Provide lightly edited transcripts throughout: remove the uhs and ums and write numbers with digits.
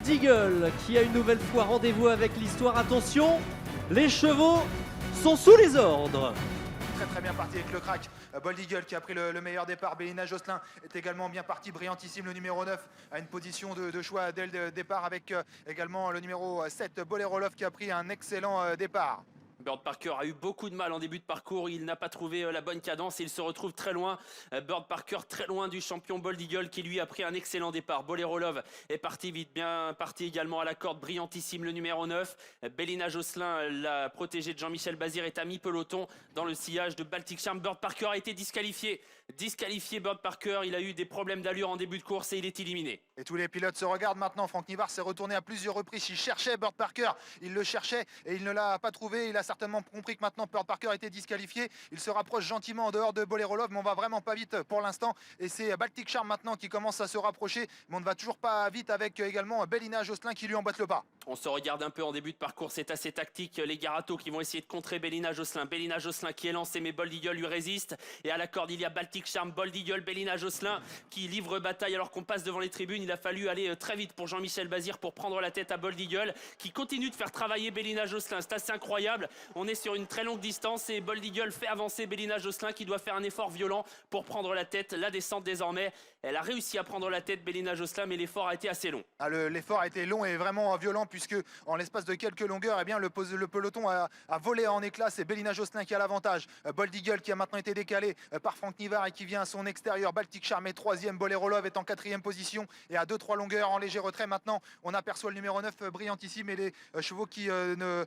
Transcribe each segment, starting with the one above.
Bold Eagle qui a une nouvelle fois rendez-vous avec l'histoire. Attention, les chevaux sont sous les ordres. Très bien parti avec le crack. Bold Eagle qui a pris le meilleur départ. Bélina Josselin est également bien parti. Brillantissime, le numéro 9, a une position de choix dès le départ avec également le numéro 7, Bolero Love, qui a pris un excellent départ. Bird Parker a eu beaucoup de mal en début de parcours, il n'a pas trouvé la bonne cadence et il se retrouve très loin. Bird Parker très loin du champion Bold Eagle qui lui a pris un excellent départ. Bolero Love est parti vite, bien parti également à la corde. Brillantissime, le numéro 9. Bélina Josselin, la protégée de Jean-Michel Bazir, est à mi-peloton dans le sillage de Baltic Charm. Bird Parker a été disqualifié. Disqualifié Bird Parker, il a eu des problèmes d'allure en début de course et il est éliminé. Et tous les pilotes se regardent maintenant. Franck Nivard s'est retourné à plusieurs reprises. Il cherchait Bird Parker, il le cherchait et il ne l'a pas trouvé. Il a certainement compris que maintenant Bird Parker a été disqualifié. Il se rapproche gentiment en dehors de Bolero Love, mais on va vraiment pas vite pour l'instant. Et c'est Baltic Charm maintenant qui commence à se rapprocher, mais on ne va toujours pas vite avec également Bélina Josselin qui lui emboîte le pas. On se regarde un peu en début de parcours, c'est assez tactique. Les Garato qui vont essayer de contrer Bélina Josselin. Bélina Josselin qui est lancé, mais Bold Eagle lui résiste. Et à la corde, il y a Baltic Charm, Bold Eagle, Bélina Josselin qui livre bataille alors qu'on passe devant les tribunes. Il a fallu aller très vite pour Jean-Michel Bazir pour prendre la tête à Bold Eagle qui continue de faire travailler Bélina Josselin. C'est assez incroyable. On est sur une très longue distance et Bold Eagle fait avancer Bélina Josselin qui doit faire un effort violent pour prendre la tête. La descente désormais, elle a réussi à prendre la tête Bélina Josselin, mais l'effort a été assez long. L'effort a été long et vraiment violent puisque en l'espace de quelques longueurs, eh bien, le peloton a volé en éclats. C'est Bélina Josselin qui a l'avantage. Bold Eagle qui a maintenant été décalé par Franck Nivard et qui vient à son extérieur. Baltic Charm est troisième. Bolero Love est en quatrième position et à 2-3 longueurs en léger retrait. Maintenant, on aperçoit le numéro 9, Brillantissime, et les chevaux qui ne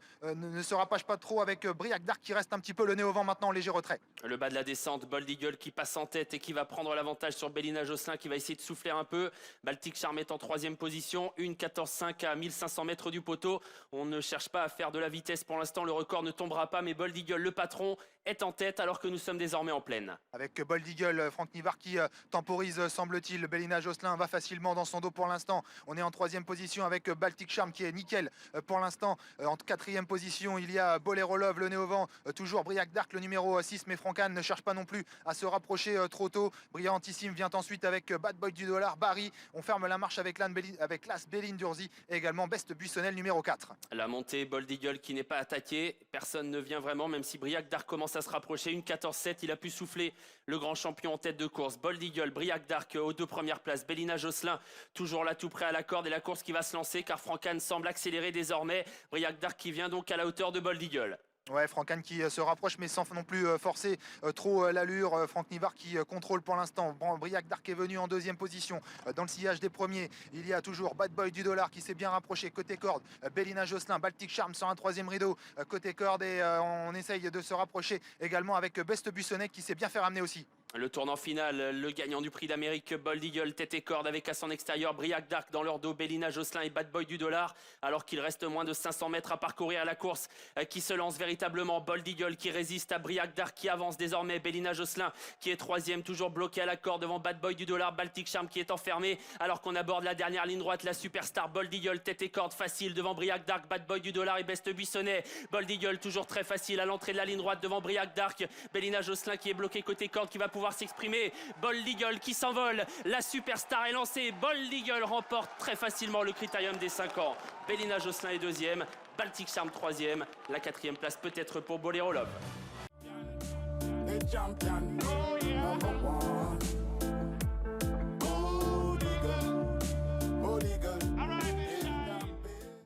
se rapprochent pas trop avec Briac Dark qui reste un petit peu le nez au vent maintenant en léger retrait. Le bas de la descente, Bold Eagle qui passe en tête et qui va prendre l'avantage sur Bélina Josselin qui va essayer de souffler un peu. Baltic Charm est en troisième position, 1,14,5 à 1500 mètres du poteau. On ne cherche pas à faire de la vitesse pour l'instant, le record ne tombera pas, mais Bold Eagle, le patron, est en tête alors que nous sommes désormais en plaine. Avec Bold Eagle, Franck Nivard qui temporise, semble-t-il. Bélina Josselin va facilement dans son dos pour l'instant. On est en troisième position avec Baltic Charm qui est nickel pour l'instant. En quatrième position, il y a Bolero Love, le nez au vent. Toujours Briac Dark, le numéro 6, mais Franck Anne ne cherche pas non plus à se rapprocher trop tôt. Brillantissime vient ensuite avec Bad Boy du Dollar, Barry. On ferme la marche avec Las Béline d'Urzy et également Best Buissonnel, numéro 4. La montée, Bold Eagle qui n'est pas attaqué. Personne ne vient vraiment, même si Briac Dark commence à se rapprocher. 1,14,7, il a pu souffler le grand champion en tête de course. Bold Eagle, Briac Dark aux deux premières places. Bélina Josselin toujours là tout près à la corde et la course qui va se lancer car Franck Anne semble accélérer désormais. Briac Dark qui vient donc à la hauteur de Bold Eagle. Ouais, Franck Anne qui se rapproche mais sans non plus forcer trop l'allure. Franck Nivard qui contrôle pour l'instant. Briac Dark est venu en deuxième position dans le sillage des premiers. Il y a toujours Bad Boy du Dollar qui s'est bien rapproché côté corde. Bélina Josselin, Baltic Charm sur un troisième rideau côté corde et on essaye de se rapprocher également avec Best Buissonnet qui s'est bien fait ramener aussi. Le tournant final, le gagnant du prix d'Amérique, Bold Eagle, tête et corde avec à son extérieur Briac Dark dans leur dos, Bélina Josselin et Bad Boy du Dollar, alors qu'il reste moins de 500 mètres à parcourir à la course qui se lance véritablement. Bold Eagle qui résiste à Briac Dark qui avance désormais. Bélina Josselin qui est troisième, toujours bloqué à la corde devant Bad Boy du Dollar. Baltic Charm qui est enfermé alors qu'on aborde la dernière ligne droite. La superstar Bold Eagle, tête et corde facile devant Briac Dark, Bad Boy du Dollar et Best Buissonnet. Bold Eagle toujours très facile à l'entrée de la ligne droite devant Briac Dark. Bélina Josselin qui est bloqué côté corde qui va pouvoir s'exprimer. Bold Eagle qui s'envole, la superstar est lancée. Bold Eagle remporte très facilement le critérium des 5 ans. Bélina Josselin est deuxième, Baltic Charm troisième, la quatrième place peut-être pour Bolero Love.